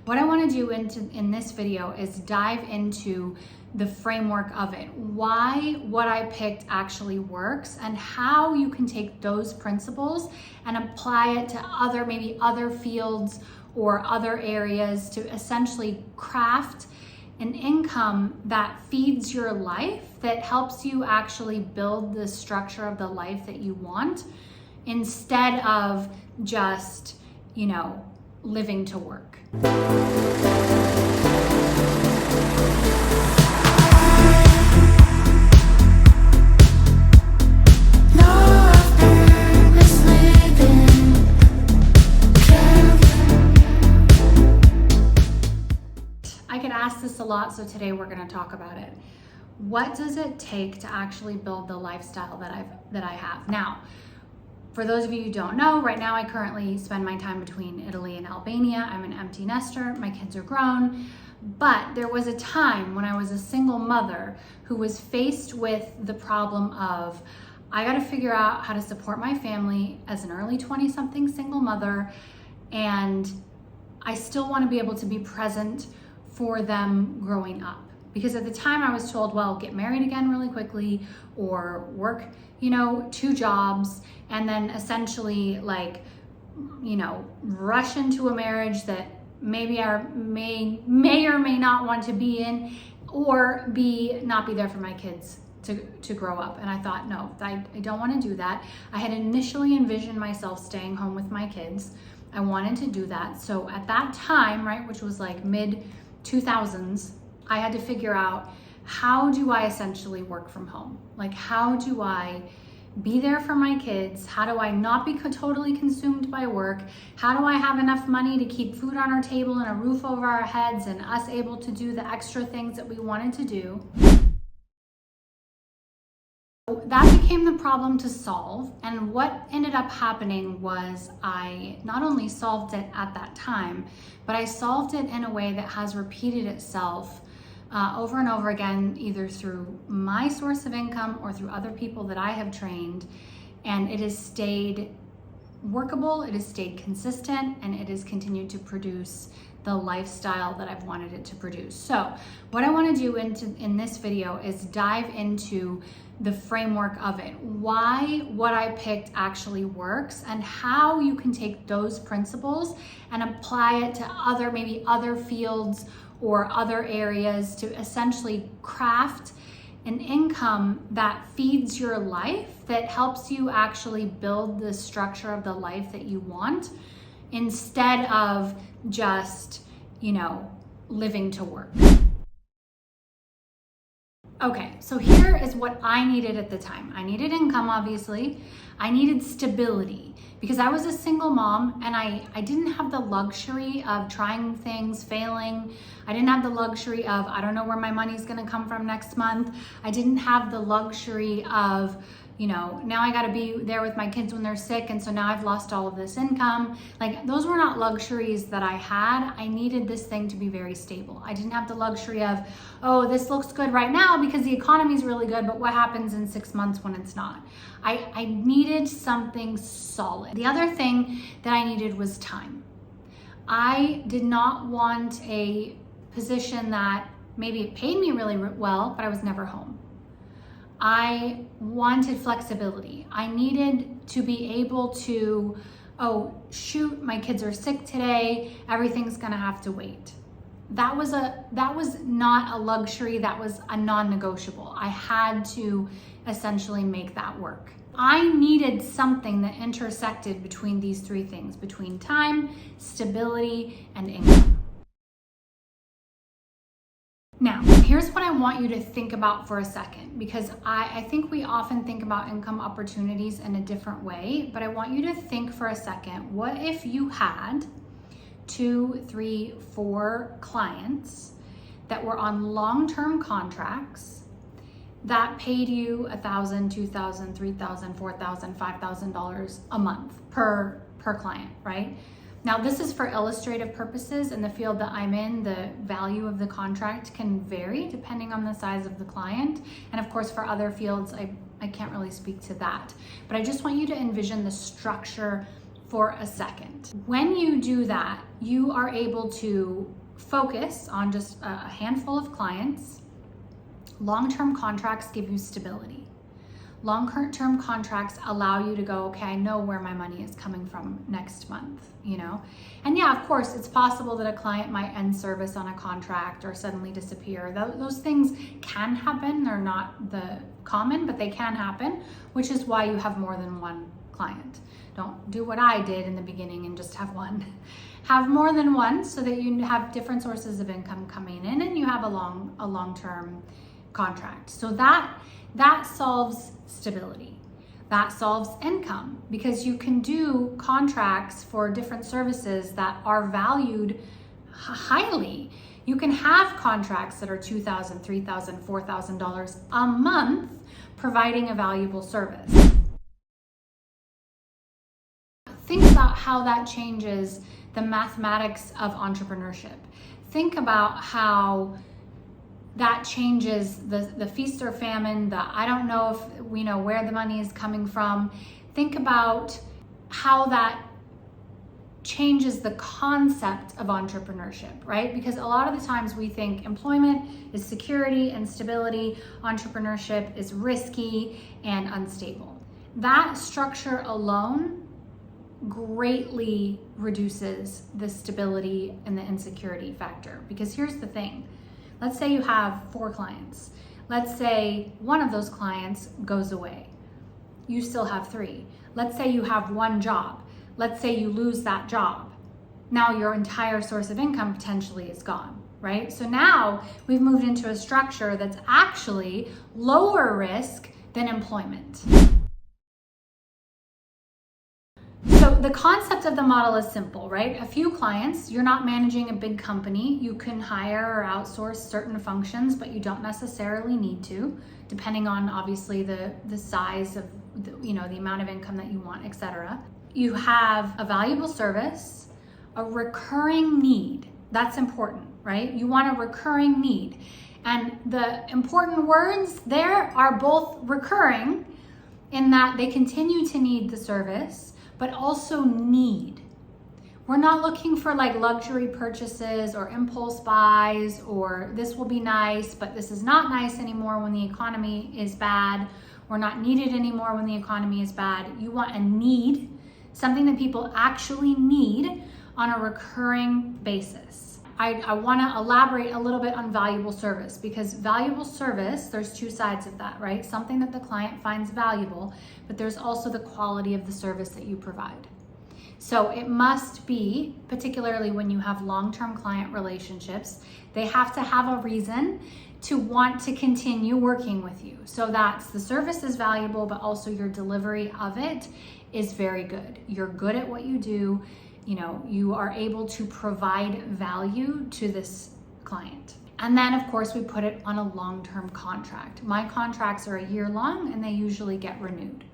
What I want to do in this video is dive into the framework of it, why what I picked actually works, and how you can take those principles and apply it to maybe other fields or other areas to essentially craft an income that feeds your life, that helps you actually build the structure of the life that you want, instead of just, living to work. I get asked this a lot, so today we're going to talk about it. What does it take to actually build the lifestyle that I have? Now, for those of you who don't know, right now I currently spend my time between Italy and Albania. I'm an empty nester, my kids are grown, but there was a time when I was a single mother who was faced with the problem of, I got to figure out how to support my family as an early 20-something single mother, and I still want to be able to be present for them growing up. Because at the time I was told, well, get married again really quickly, or work, 2 jobs, and then essentially rush into a marriage that maybe I may or may not want to be in, or not be there for my kids to grow up. And I thought, no, I don't want to do that. I had initially envisioned myself staying home with my kids. I wanted to do that. So at that time, right, which was like mid 2000s, I had to figure out, how do I essentially work from home? Like, how do I be there for my kids? How do I not be totally consumed by work? How do I have enough money to keep food on our table and a roof over our heads, and us able to do the extra things that we wanted to do? That became the problem to solve, and what ended up happening was I not only solved it at that time, but I solved it in a way that has repeated itself over and over again, either through my source of income or through other people that I have trained, and it has stayed workable, it has stayed consistent, and it has continued to produce the lifestyle that I've wanted it to produce. So what I want to do in this video is dive into the framework of it, why what I picked actually works, and how you can take those principles and apply it to maybe other fields or other areas to essentially craft an income that feeds your life, that helps you actually build the structure of the life that you want, instead of just, living to work. Okay, so here is what I needed at the time. I needed income, obviously. I needed stability, because I was a single mom, and I didn't have the luxury of trying things, failing. I didn't have the luxury of, I don't know where my money's gonna come from next month. I didn't have the luxury of, now I gotta be there with my kids when they're sick, and so now I've lost all of this income. Like, those were not luxuries that I had. I needed this thing to be very stable. I didn't have the luxury of, oh, this looks good right now because the economy is really good, but what happens in 6 months when it's not? I needed something solid. The other thing that I needed was time. I did not want a position that maybe it paid me really well, but I was never home. I wanted flexibility. I needed to be able to, oh, shoot, my kids are sick today, everything's gonna have to wait. That was not a luxury, that was a non-negotiable. I had to essentially make that work. I needed something that intersected between these 3 things, between time, stability, and income. Now, here's what I want you to think about for a second, because I think we often think about income opportunities in a different way, but I want you to think for a second, what if you had 2, 3, 4 clients that were on long-term contracts that paid you $1,000, $2,000, $3,000, $4,000, $5,000 a month per client, right? Now, this is for illustrative purposes. In the field that I'm in, the value of the contract can vary depending on the size of the client. And of course, for other fields, I can't really speak to that. But I just want you to envision the structure for a second. When you do that, you are able to focus on just a handful of clients. Long-term contracts give you stability. Long-term contracts allow you to go, okay, I know where my money is coming from next month, you know? And yeah, of course, it's possible that a client might end service on a contract or suddenly disappear. Those things can happen. They're not the common, but they can happen, which is why you have more than one client. Don't do what I did in the beginning and just have one. Have more than one so that you have different sources of income coming in and you have a long-term contract. So that solves stability. That solves income because you can do contracts for different services that are valued highly. You can have contracts that are $2,000, $3,000, $4,000 a month providing a valuable service. Think about how that changes the mathematics of entrepreneurship. Think about how that changes the feast or famine, I don't know if we know where the money is coming from. Think about how that changes the concept of entrepreneurship, right? Because a lot of the times we think employment is security and stability, entrepreneurship is risky and unstable. That structure alone greatly reduces the stability and the insecurity factor. Because here's the thing. Let's say you have 4 clients. Let's say one of those clients goes away. You still have 3. Let's say you have 1 job. Let's say you lose that job. Now your entire source of income potentially is gone, right? So now we've moved into a structure that's actually lower risk than employment. So the concept of the model is simple, right? A few clients, you're not managing a big company. You can hire or outsource certain functions, but you don't necessarily need to, depending on obviously the size of the amount of income that you want, etc. You have a valuable service, a recurring need. That's important, right? You want a recurring need. And the important words there are both recurring in that they continue to need the service, but also need. We're not looking for like luxury purchases or impulse buys or this will be nice, but this is not nice anymore when the economy is bad or not needed anymore when the economy is bad. You want a need, something that people actually need on a recurring basis. I want to elaborate a little bit on valuable service because valuable service, there's 2 sides of that, right? Something that the client finds valuable, but there's also the quality of the service that you provide. So it must be, particularly when you have long-term client relationships, they have to have a reason to want to continue working with you. So that's the service is valuable, but also your delivery of it is very good. You're good at what you do. You are able to provide value to this client. And then of course we put it on a long-term contract. My contracts are a year long and they usually get renewed.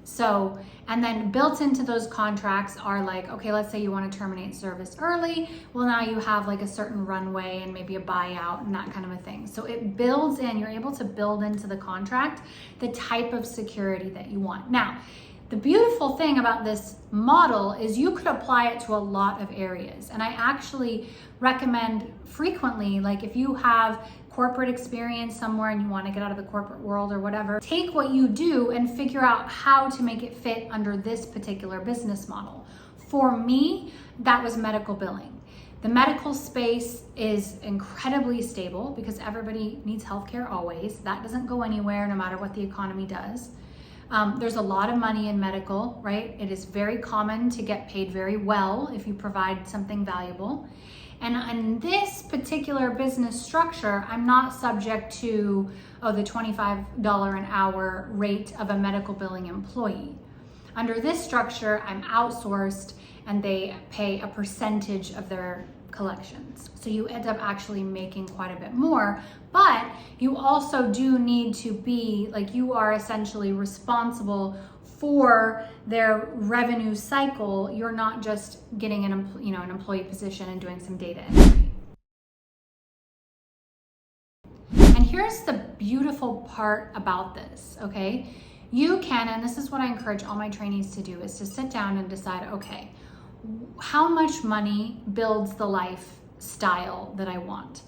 So, and then built into those contracts are like, okay, let's say you want to terminate service early. Well, now you have like a certain runway and maybe a buyout and that kind of a thing. So it builds in, you're able to build into the contract the type of security that you want. Now, the beautiful thing about this model is you could apply it to a lot of areas. And I actually recommend frequently, like if you have corporate experience somewhere and you want to get out of the corporate world or whatever, take what you do and figure out how to make it fit under this particular business model. For me, that was medical billing. The medical space is incredibly stable because everybody needs healthcare always. That doesn't go anywhere no matter what the economy does. There's a lot of money in medical, right? It is very common to get paid very well if you provide something valuable. And in this particular business structure, I'm not subject to the $25 an hour rate of a medical billing employee. Under this structure, I'm outsourced and they pay a percentage of their collections. So you end up actually making quite a bit more, but you also do need to be, like, you are essentially responsible for their revenue cycle. You're not just getting an employee position and doing some data entry. And here's the beautiful part about this, okay? You can, and this is what I encourage all my trainees to do, is to sit down and decide, okay, how much money builds the lifestyle that I want?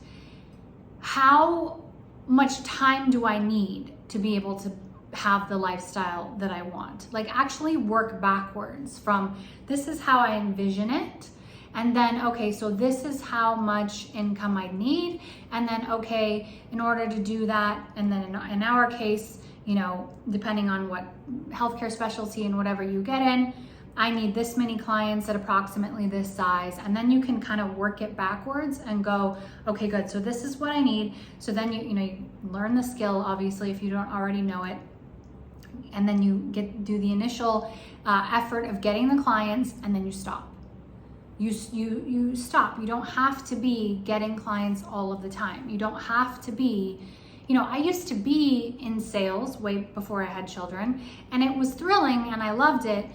How much time do I need to be able to have the lifestyle that I want? Like actually work backwards from this is how I envision it. And then, okay, so this is how much income I need. And then, okay, in order to do that, and then in our case, you know, depending on what healthcare specialty and whatever you get in, I need this many clients at approximately this size. And then you can kind of work it backwards and go, okay, good. So this is what I need. So then you learn the skill, obviously, if you don't already know it. And then you do the initial effort of getting the clients, and then you stop. You stop. You don't have to be getting clients all of the time. You don't have to be, I used to be in sales way before I had children, and it was thrilling and I loved it.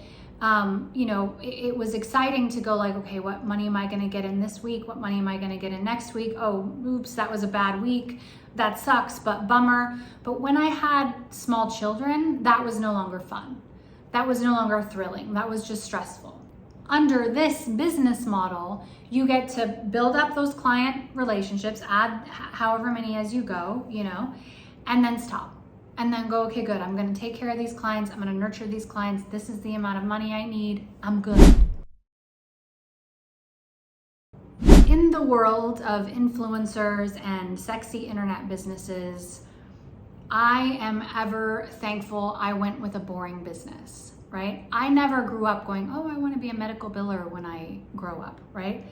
It was exciting to go like, okay, what money am I going to get in this week? What money am I going to get in next week? Oh, oops, that was a bad week. That sucks, but bummer. But when I had small children, that was no longer fun. That was no longer thrilling. That was just stressful. Under this business model, you get to build up those client relationships, add however many as you go, and then stop. And then go, okay, good. I'm going to take care of these clients. I'm going to nurture these clients. This is the amount of money I need. I'm good. In the world of influencers and sexy internet businesses, I am ever thankful I went with a boring business, right? I never grew up going, oh, I want to be a medical biller when I grow up, right?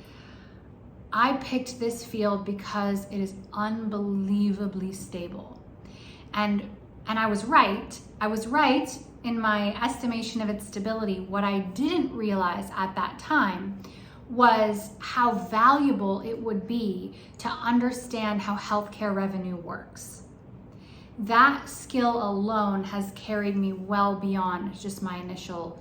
I picked this field because it is unbelievably stable. And I was right. I was right in my estimation of its stability. What I didn't realize at that time was how valuable it would be to understand how healthcare revenue works. That skill alone has carried me well beyond just my initial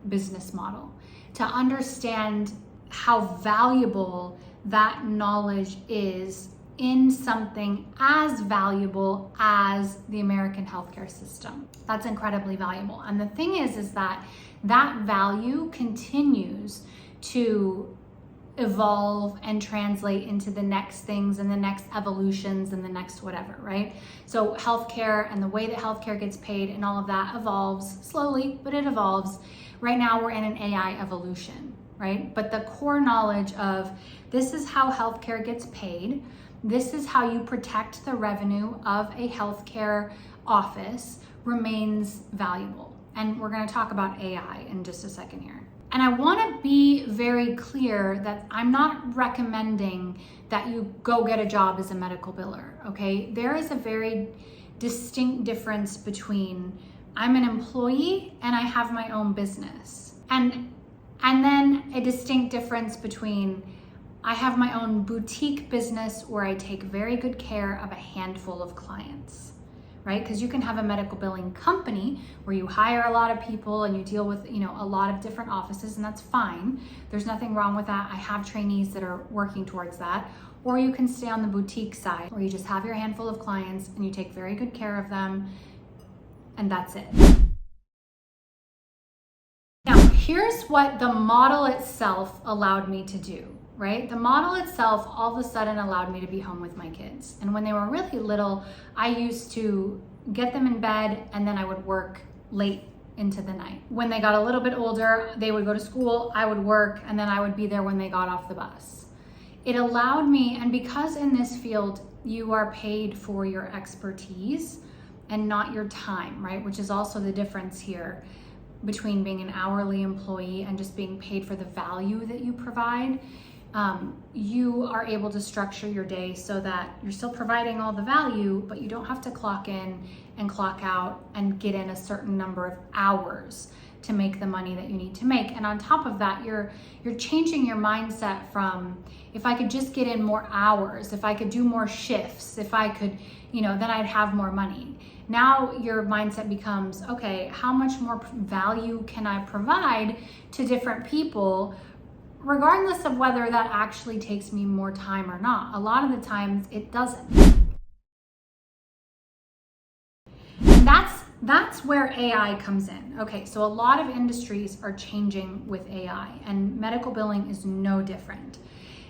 business model. To understand how valuable that knowledge is in something as valuable as the American healthcare system. That's incredibly valuable. And the thing is that value continues to evolve and translate into the next things and the next evolutions and the next whatever, right? So healthcare and the way that healthcare gets paid and all of that evolves slowly, but it evolves. Right now we're in an AI evolution, right? But the core knowledge of this is how healthcare gets paid, this is how you protect the revenue of a healthcare office remains valuable. And we're going to talk about AI in just a second here. And I want to be very clear that I'm not recommending that you go get a job as a medical biller, okay? There is a very distinct difference between I'm an employee and I have my own business. And then a distinct difference between I have my own boutique business where I take very good care of a handful of clients, right? Because you can have a medical billing company where you hire a lot of people and you deal with, a lot of different offices, and that's fine. There's nothing wrong with that. I have trainees that are working towards that. Or you can stay on the boutique side where you just have your handful of clients and you take very good care of them, and that's it. Now, here's what the model itself allowed me to do. Right? The model itself all of a sudden allowed me to be home with my kids. And when they were really little, I used to get them in bed and then I would work late into the night. When they got a little bit older, they would go to school, I would work, and then I would be there when they got off the bus. It allowed me, and because in this field, you are paid for your expertise and not your time, right? Which is also the difference here between being an hourly employee and just being paid for the value that you provide. You are able to structure your day so that you're still providing all the value, but you don't have to clock in and clock out and get in a certain number of hours to make the money that you need to make. And on top of that, you're changing your mindset from, if I could just get in more hours, if I could do more shifts, if I could, then I'd have more money. Now your mindset becomes, okay, how much more value can I provide to different people, regardless of whether that actually takes me more time or not. A lot of the times it doesn't. And that's where AI comes in. Okay, so a lot of industries are changing with AI, and medical billing is no different.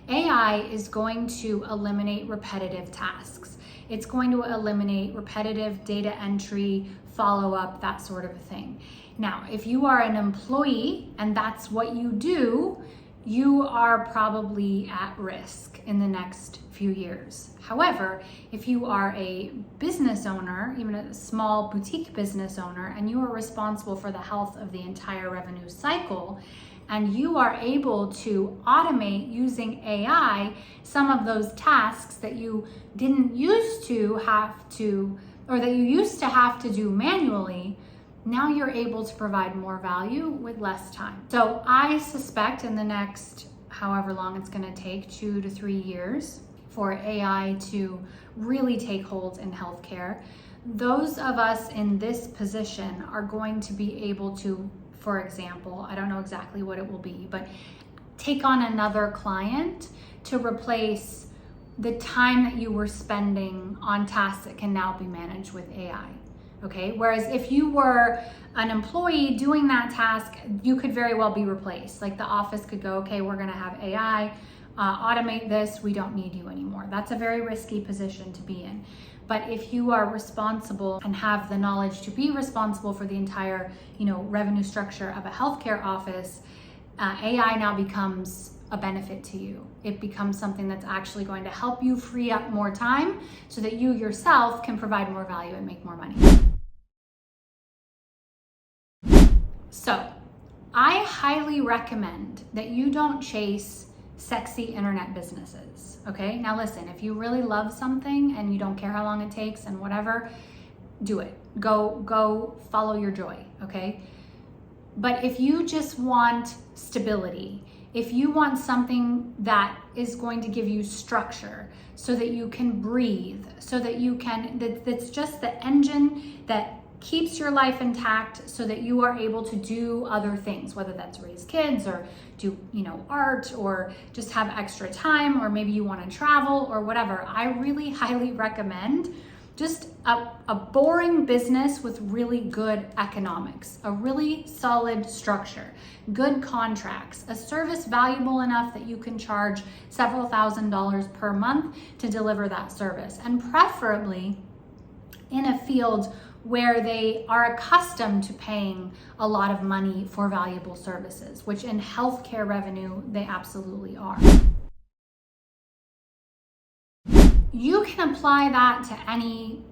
AI is going to eliminate repetitive tasks. It's going to eliminate repetitive data entry, follow-up, that sort of thing. Now, if you are an employee and that's what you do, you are probably at risk in the next few years. However, if you are a business owner, even a small boutique business owner, and you are responsible for the health of the entire revenue cycle, and you are able to automate using AI some of those tasks that you didn't used to have to, or that you used to have to do manually, now you're able to provide more value with less time. So I suspect in the next, however long it's going to take, 2 to 3 years for AI to really take hold in healthcare, those of us in this position are going to be able to, for example, I don't know exactly what it will be, but take on another client to replace the time that you were spending on tasks that can now be managed with AI. Okay, whereas if you were an employee doing that task, you could very well be replaced. Like the office could go, okay, we're gonna have AI, automate this, we don't need you anymore. That's a very risky position to be in. But if you are responsible and have the knowledge to be responsible for the entire, revenue structure of a healthcare office, AI now becomes a benefit to you. It becomes something that's actually going to help you free up more time so that you yourself can provide more value and make more money. So I highly recommend that you don't chase sexy internet businesses, okay? Now listen, if you really love something and you don't care how long it takes and whatever, do it. Go follow your joy, okay? But if you just want stability, if you want something that is going to give you structure so that you can breathe, so that you can, that's just the engine that keeps your life intact so that you are able to do other things, whether that's raise kids or do, art or just have extra time, or maybe you want to travel or whatever. I really highly recommend just a boring business with really good economics, a really solid structure, good contracts, a service valuable enough that you can charge several $1,000s per month to deliver that service, and preferably in a field where they are accustomed to paying a lot of money for valuable services, which in healthcare revenue, they absolutely are. You can apply that to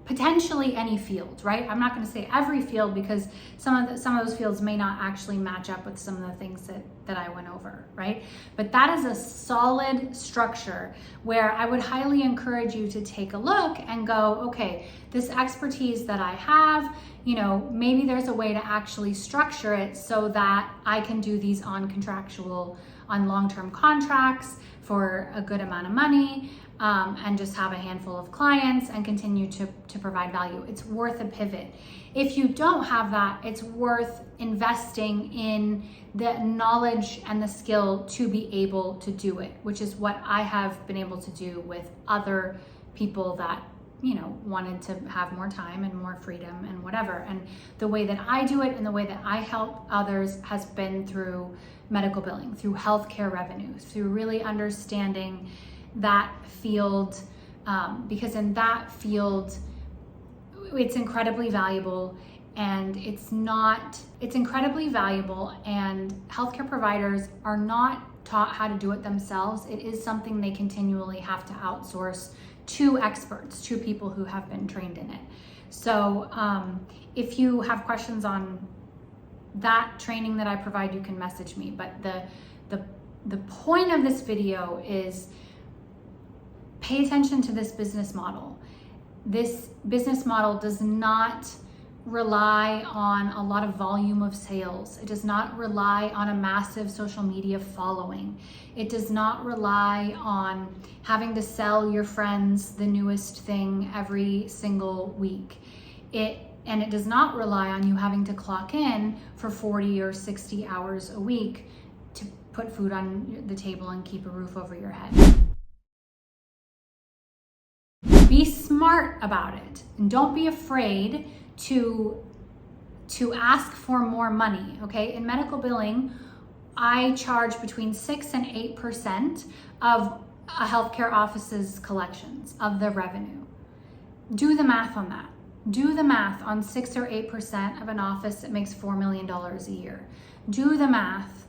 potentially any field, right? I'm not going to say every field because some of those fields may not actually match up with some of the things that I went over, right? But that is a solid structure where I would highly encourage you to take a look and go, okay, this expertise that I have, maybe there's a way to actually structure it so that I can do these on long-term contracts for a good amount of money, and just have a handful of clients and continue to provide value. It's worth a pivot. If you don't have that, it's worth investing in the knowledge and the skill to be able to do it, which is what I have been able to do with other people that wanted to have more time and more freedom and whatever. And the way that I do it and the way that I help others has been through medical billing, through healthcare revenues, through really understanding that field, because in that field, it's incredibly valuable, and it's incredibly valuable, and healthcare providers are not taught how to do it themselves. It is something they continually have to outsource to experts, to people who have been trained in it. So if you have questions on that training that I provide, you can message me. But the point of this video is pay attention to this business model. This business model does not rely on a lot of volume of sales. It does not rely on a massive social media following. It does not rely on having to sell your friends the newest thing every single week. And it does not rely on you having to clock in for 40 or 60 hours a week to put food on the table and keep a roof over your head. Be smart about it, and don't be afraid to ask for more money, okay? In medical billing, I charge between 6 and 8% of a healthcare office's collections of the revenue. Do the math on that. Do the math on 6 or 8% of an office that makes $4 million a year. Do the math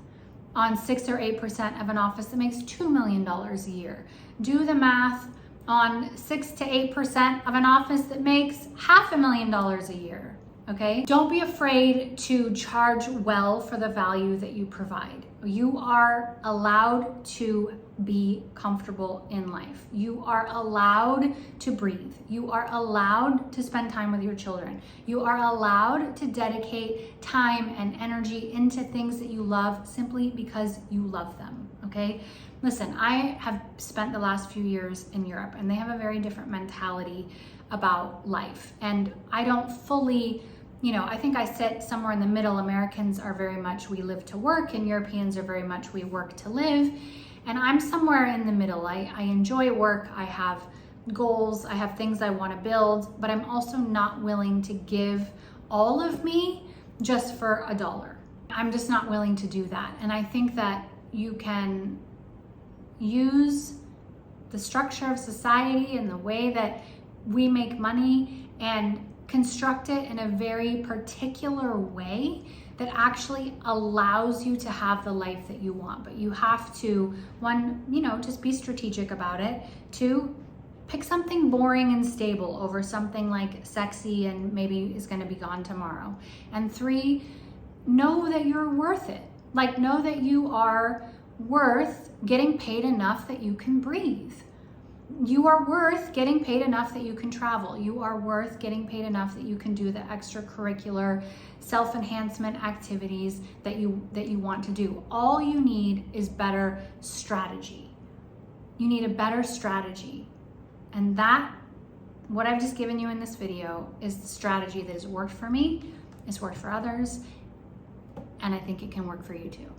on 6 or 8% of an office that makes $2 million a year. Do the math on 6 to 8% of an office that makes $500,000 a year, okay? Don't be afraid to charge well for the value that you provide. You are allowed to be comfortable in life. You are allowed to breathe. You are allowed to spend time with your children. You are allowed to dedicate time and energy into things that you love simply because you love them, okay? Listen, I have spent the last few years in Europe, and they have a very different mentality about life. And I don't fully, I think I sit somewhere in the middle. Americans are very much we live to work, and Europeans are very much we work to live. And I'm somewhere in the middle. I enjoy work. I have goals. I have things I want to build, but I'm also not willing to give all of me just for $1. I'm just not willing to do that. And I think that you can use the structure of society and the way that we make money and construct it in a very particular way that actually allows you to have the life that you want. But you have to, one, just be strategic about it. Two, pick something boring and stable over something like sexy and maybe is gonna be gone tomorrow. And three, know that you're worth it. Like, know that you are worth getting paid enough that you can breathe. You are worth getting paid enough that you can travel. You are worth getting paid enough that you can do the extracurricular self-enhancement activities that you want to do. All you need is better strategy. You need a better strategy. And that, what I've just given you in this video, is the strategy that has worked for me, it's worked for others, and I think it can work for you too.